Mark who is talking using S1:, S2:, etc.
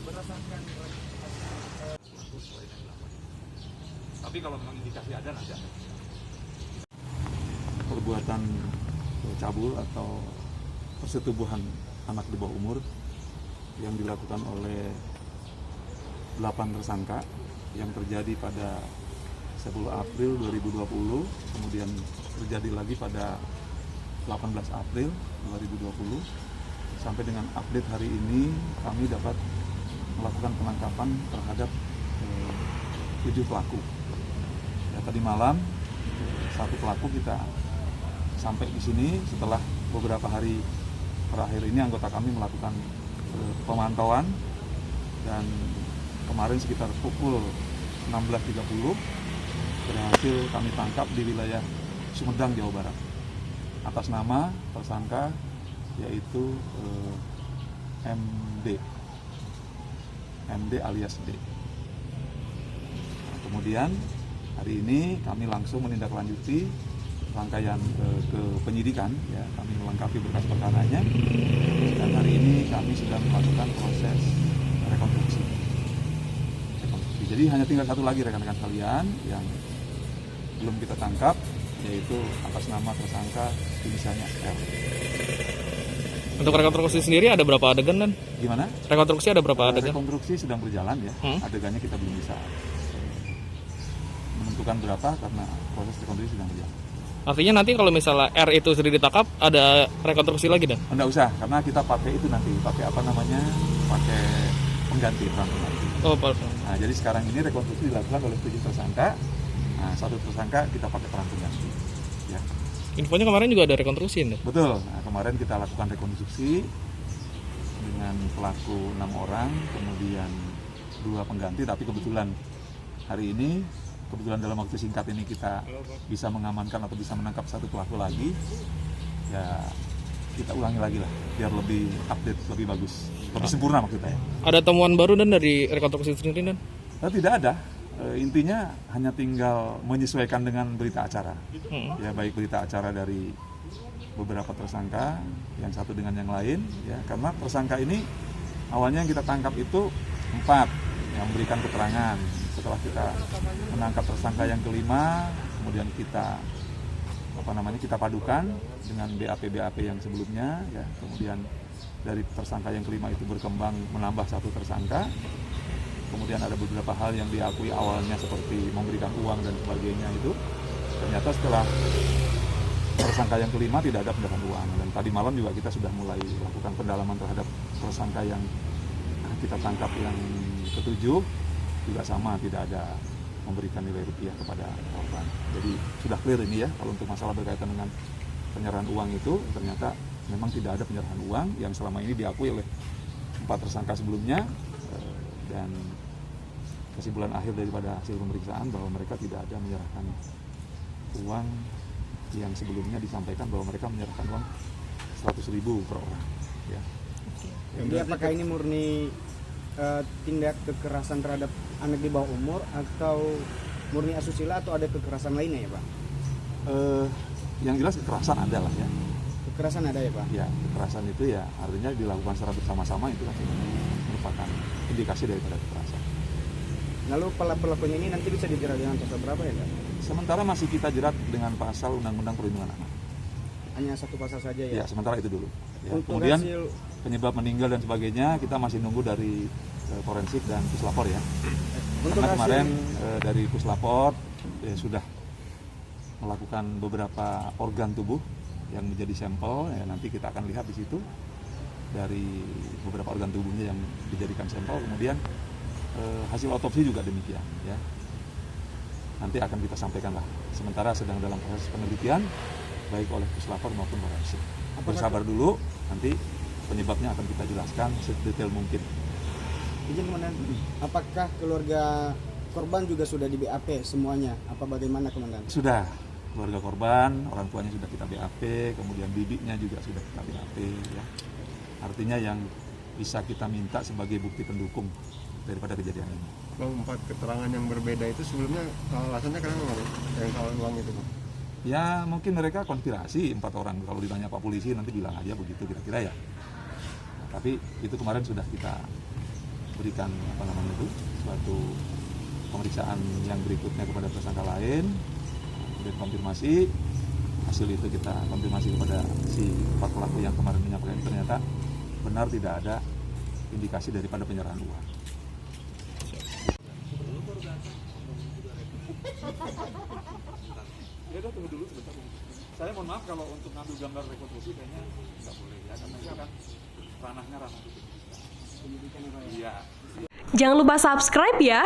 S1: berdasarkan
S2: tapi kalau memang indikasi ada nanti ada. Perbuatan cabul atau persetubuhan anak di bawah umur yang dilakukan oleh 8 tersangka yang terjadi pada 10 April 2020, kemudian terjadi lagi pada 18 April 2020. Sampai dengan update hari ini kami dapat melakukan penangkapan terhadap 7 pelaku. Ya, tadi malam 1 pelaku kita sampai di sini setelah beberapa hari terakhir ini anggota kami melakukan pemantauan, dan kemarin sekitar pukul 16.30 berhasil kami tangkap di wilayah Sumedang, Jawa Barat atas nama tersangka yaitu MD alias D. Nah, kemudian hari ini kami langsung menindaklanjuti rangkaian ke penyidikan, ya, kami melengkapi berkas perkaranya, dan hari ini kami sedang melakukan proses rekonstruksi. Jadi hanya tinggal satu lagi rekan-rekan sekalian yang belum kita tangkap, yaitu atas nama tersangka inisialnya L.
S3: Untuk rekonstruksi sendiri ada berapa adegan dan?
S2: Gimana?
S3: Rekonstruksi ada berapa adegan?
S2: Rekonstruksi sedang berjalan, ya. Adegannya kita belum bisa menentukan berapa karena proses rekonstruksi sedang berjalan.
S3: Artinya nanti kalau misalnya R itu sudah ditangkap, ada rekonstruksi lagi dan?
S2: Enggak usah, karena kita pakai itu nanti, pakai apa namanya, pakai pengganti, peran pengganti.
S3: Oh, Pak.
S2: Nah, jadi sekarang ini rekonstruksi dilakukan oleh 7 tersangka. Nah, 1 tersangka kita pakai peran pengganti. Ya.
S3: Infonya kemarin juga ada rekonstruksi, nih?
S2: Betul. Nah, kemarin kita lakukan rekonstruksi dengan pelaku 6 orang, kemudian 2 pengganti, tapi kebetulan hari ini, dalam waktu singkat ini kita bisa mengamankan atau bisa menangkap 1 pelaku lagi. Ya, kita ulangi lagi lah, biar lebih update, lebih bagus, lebih sempurna maksudnya.
S3: Ada temuan baru dan dari rekonstruksi sendiri dan?
S2: Tidak ada. Intinya hanya tinggal menyesuaikan dengan berita acara. Ya, baik berita acara dari beberapa tersangka, yang satu dengan yang lain, ya, karena tersangka ini awalnya yang kita tangkap itu 4 yang memberikan keterangan. Setelah kita menangkap tersangka yang kelima, kemudian kita kita padukan dengan BAP yang sebelumnya, ya. Kemudian dari tersangka yang kelima itu berkembang menambah 1 tersangka. Kemudian ada beberapa hal yang diakui awalnya seperti memberikan uang dan sebagainya itu. Ternyata setelah tersangka yang kelima tidak ada pendapatan uang. Dan tadi malam juga kita sudah mulai lakukan pendalaman terhadap tersangka yang kita tangkap yang ketujuh, juga sama, tidak ada memberikan nilai rupiah kepada korban. Jadi sudah clear ini, ya, kalau untuk masalah berkaitan dengan penyerahan uang itu, ternyata memang tidak ada penyerahan uang yang selama ini diakui oleh 4 tersangka sebelumnya, dan kesimpulan akhir daripada hasil pemeriksaan bahwa mereka tidak ada menyerahkan uang yang sebelumnya disampaikan bahwa mereka menyerahkan uang 100.000 per orang, ya.
S1: Jadi apakah ini murni tindak kekerasan terhadap anak di bawah umur atau murni asusila atau ada kekerasan lainnya, ya, Pak?
S2: Yang jelas kekerasan ada lah, ya.
S1: Kekerasan ada, ya, Pak?
S2: Ya, kekerasan itu ya artinya dilakukan secara bersama-sama, itu kan merupakan indikasi daripada kekerasan.
S1: Lalu pelakunya ini nanti bisa dijerat dengan pasal berapa, ya, Pak?
S2: Sementara masih kita jerat dengan pasal Undang-Undang Perlindungan Anak.
S1: Hanya 1 pasal saja, ya?
S2: Ya, sementara itu dulu. Ya.
S1: Untuk
S2: Kemudian
S1: hasil
S2: penyebab meninggal dan sebagainya kita masih nunggu dari forensik dan puslapor, ya.
S1: Untuk
S2: Karena kemarin
S1: hasil
S2: dari puslapor sudah melakukan beberapa organ tubuh yang menjadi sampel, ya, nanti kita akan lihat di situ dari beberapa organ tubuhnya yang dijadikan sampel. Kemudian hasil otopsi juga demikian, ya. Nanti akan kita sampaikan lah. Sementara sedang dalam proses penelitian baik oleh puslapor maupun forensik. Bersabar dulu, nanti penyebabnya akan kita jelaskan sedetail mungkin.
S1: izin, Komandan, apakah keluarga korban juga sudah di BAP semuanya? Apa bagaimana, Komandan?
S2: Sudah, keluarga korban, orang tuanya sudah kita BAP, kemudian bibinya juga sudah kita BAP, ya. Artinya yang bisa kita minta sebagai bukti pendukung daripada kejadian ini.
S4: Bang, 4 keterangan yang berbeda itu sebelumnya alasannya kenapa, Bang? Yang soal uang itu, Bang?
S2: Ya mungkin mereka konspirasi 4 orang, kalau ditanya Pak Polisi nanti bilang aja begitu kira-kira, ya. Nah, tapi itu kemarin sudah kita berikan suatu pemeriksaan yang berikutnya kepada tersangka lain, kemudian konfirmasi. Hasil itu kita konfirmasi kepada si empat pelaku yang kemarin menyampaikan, ternyata benar tidak ada indikasi daripada penyerahan uang. Ya udah, tunggu dulu sebentar. Saya mohon maaf kalau untuk ngambil gambar rekonstruksi kayaknya nggak boleh ya, karena itu kan ranahnya penyidikan. Iya.
S5: Jangan lupa subscribe ya.